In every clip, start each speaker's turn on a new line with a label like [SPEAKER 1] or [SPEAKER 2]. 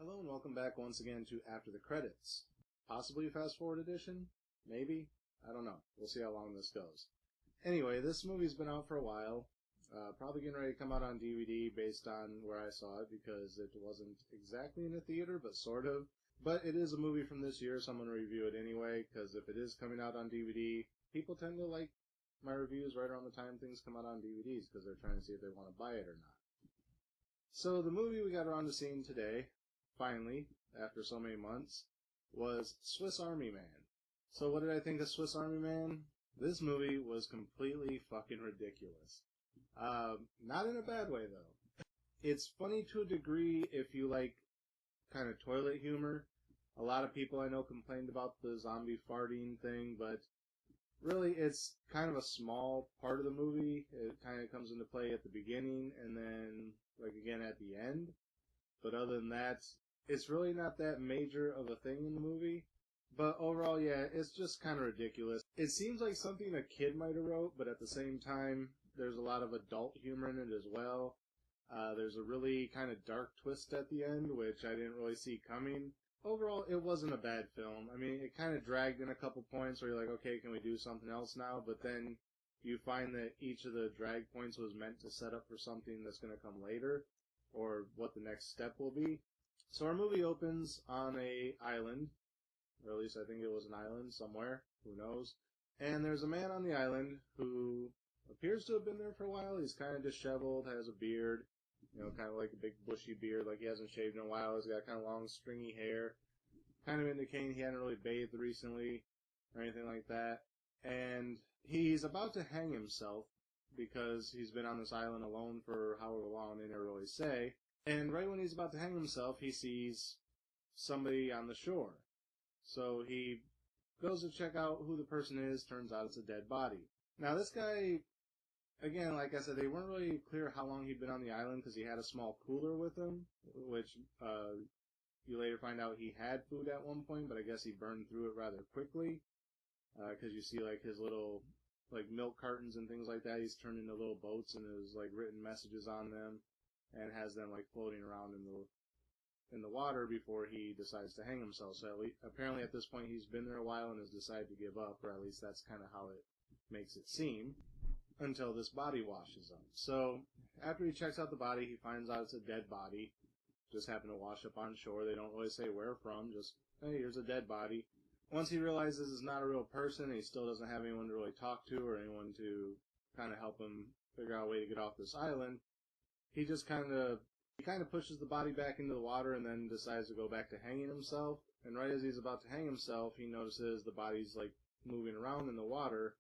[SPEAKER 1] Hello and welcome back once again to After the Credits. Possibly a fast forward edition? Maybe? I don't know. We'll see how long this goes. Anyway, this movie's been out for a while. Probably getting ready to come out on DVD based on where I saw it because it wasn't exactly in a theater, but sort of. But it is a movie from this year, so I'm going to review it anyway, because if it is coming out on DVD, people tend to like my reviews right around the time things come out on DVDs because they're trying to see if they want to buy it or not. So the movie we got around to seeing today, finally, after so many months, was Swiss Army Man. So what did I think of Swiss Army Man? This movie was completely fucking ridiculous. Not in a bad way, though. It's funny to a degree if you like kind of toilet humor. A lot of people I know complained about the zombie farting thing, but really it's kind of a small part of the movie. It kind of comes into play at the beginning and then, like, again at the end. But other than that, it's really not that major of a thing in the movie. But overall, yeah, it's just kind of ridiculous. It seems like something a kid might have wrote, but at the same time, there's a lot of adult humor in it as well. There's a really kind of dark twist at the end, which I didn't really see coming. Overall, it wasn't a bad film. I mean, it kind of dragged in a couple points where you're like, okay, can we do something else now? But then you find that each of the drag points was meant to set up for something that's going to come later, or what the next step will be. So our movie opens on a island, or at least I think it was an island somewhere, who knows. And there's a man on the island who appears to have been there for a while. He's kind of disheveled, has a beard, kind of like a big bushy beard, like he hasn't shaved in a while. He's got kind of long stringy hair, kind of indicating he hadn't really bathed recently or anything like that. And he's about to hang himself because he's been on this island alone for however long, they never really say. And right when he's about to hang himself, he sees somebody on the shore. So he goes to check out who the person is. Turns out it's a dead body. Now this guy, again, like I said, they weren't really clear how long he'd been on the island because he had a small cooler with him, which you later find out he had food at one point, but I guess he burned through it rather quickly because you see like his little like milk cartons and things like that. He's turned into little boats and there's like written messages on them and has them like floating around in the water before he decides to hang himself. So apparently at this point he's been there a while and has decided to give up, or at least that's kind of how it makes it seem, until this body washes up. So after he checks out the body, he finds out it's a dead body. Just happened to wash up on shore. They don't really say where from, just, hey, here's a dead body. Once he realizes it's not a real person and he still doesn't have anyone to really talk to or anyone to kind of help him figure out a way to get off this island, he just kind of pushes the body back into the water and then decides to go back to hanging himself. And right as he's about to hang himself, he notices the body's like moving around in the water,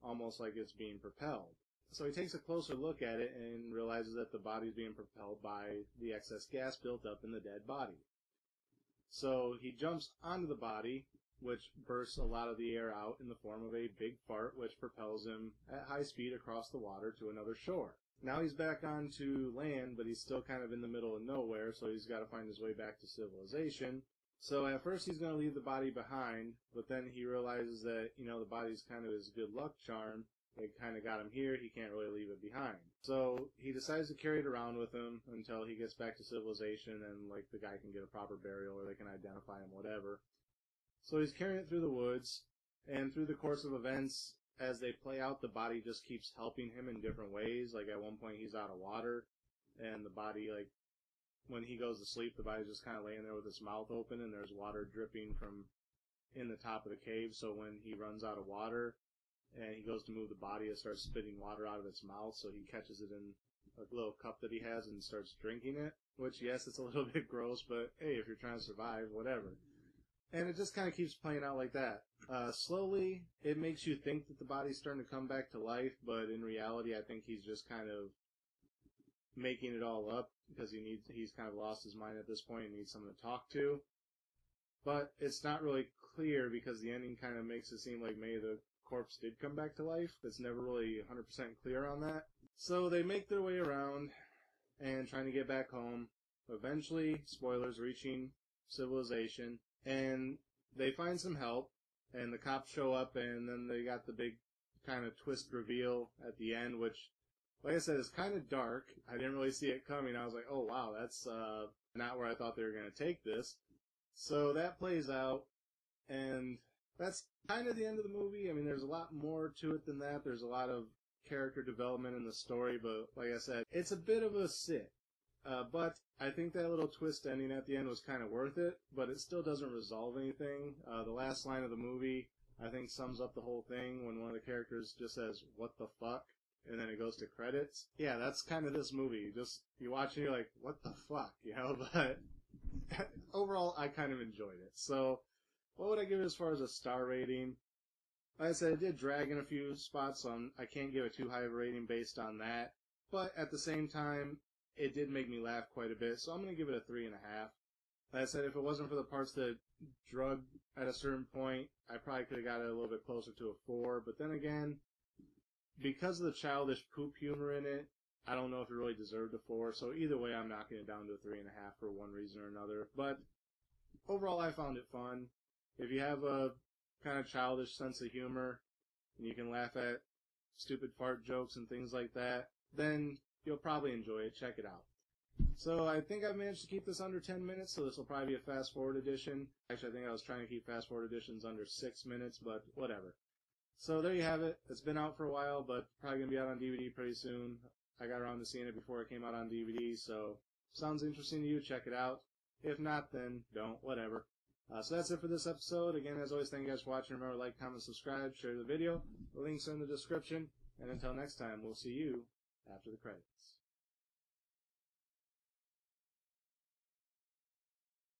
[SPEAKER 1] almost like it's being propelled. So he takes a closer look at it and realizes that the body's being propelled by the excess gas built up in the dead body. So he jumps onto the body, which bursts a lot of the air out in the form of a big fart, which propels him at high speed across the water to another shore. Now he's back onto land, but he's still kind of in the middle of nowhere, so he's got to find his way back to civilization. So at first he's going to leave the body behind, but then he realizes that, the body's kind of his good luck charm. They kind of got him here, he can't really leave it behind. So he decides to carry it around with him until he gets back to civilization and, like, the guy can get a proper burial or they can identify him, whatever. So he's carrying it through the woods, and through the course of events, as they play out, the body just keeps helping him in different ways. Like, at one point he's out of water, and the body, like, when he goes to sleep, the body's just kind of laying there with its mouth open, and there's water dripping from in the top of the cave, so when he runs out of water, and he goes to move the body, it starts spitting water out of its mouth, so he catches it in a little cup that he has and starts drinking it, which, yes, it's a little bit gross, but hey, if you're trying to survive, whatever. And it just kind of keeps playing out like that. Slowly, it makes you think that the body's starting to come back to life, but in reality, I think he's just kind of making it all up because he's kind of lost his mind at this point and needs someone to talk to. But it's not really clear because the ending kind of makes it seem like maybe the corpse did come back to life. It's never really 100% clear on that. So they make their way around and trying to get back home. Eventually, spoilers, reaching civilization. And they find some help, and the cops show up, and then they got the big kind of twist reveal at the end, which, like I said, is kind of dark. I didn't really see it coming. I was like, oh wow, that's not where I thought they were going to take this. So that plays out, and that's kind of the end of the movie. I mean, there's a lot more to it than that. There's a lot of character development in the story, but like I said, it's a bit of a sit. But I think that little twist ending at the end was kind of worth it, but it still doesn't resolve anything. The last line of the movie, I think, sums up the whole thing when one of the characters just says, "What the fuck?" and then it goes to credits. Yeah, that's kind of this movie. You watch and you're like, "What the fuck?" You know, but overall, I kind of enjoyed it. So, what would I give it as far as a star rating? Like I said, it did drag in a few spots, so I can't give it too high of a rating based on that. But at the same time, it did make me laugh quite a bit, so I'm going to give it a 3.5. Like I said, if it wasn't for the parts that drug at a certain point, I probably could have got it a little bit closer to a 4. But then again, because of the childish poop humor in it, I don't know if it really deserved a 4. So either way, I'm knocking it down to a 3.5 for one reason or another. But overall, I found it fun. If you have a kind of childish sense of humor, and you can laugh at stupid fart jokes and things like that, then you'll probably enjoy it. Check it out. So I think I've managed to keep this under 10 minutes, so this will probably be a fast-forward edition. Actually, I think I was trying to keep fast-forward editions under 6 minutes, but whatever. So there you have it. It's been out for a while, but probably going to be out on DVD pretty soon. I got around to seeing it before it came out on DVD, so sounds interesting to you, check it out. If not, then don't, whatever. So that's it for this episode. Again, as always, thank you guys for watching. Remember, like, comment, subscribe, share the video. The links are in the description. And until next time, we'll see you after the credits.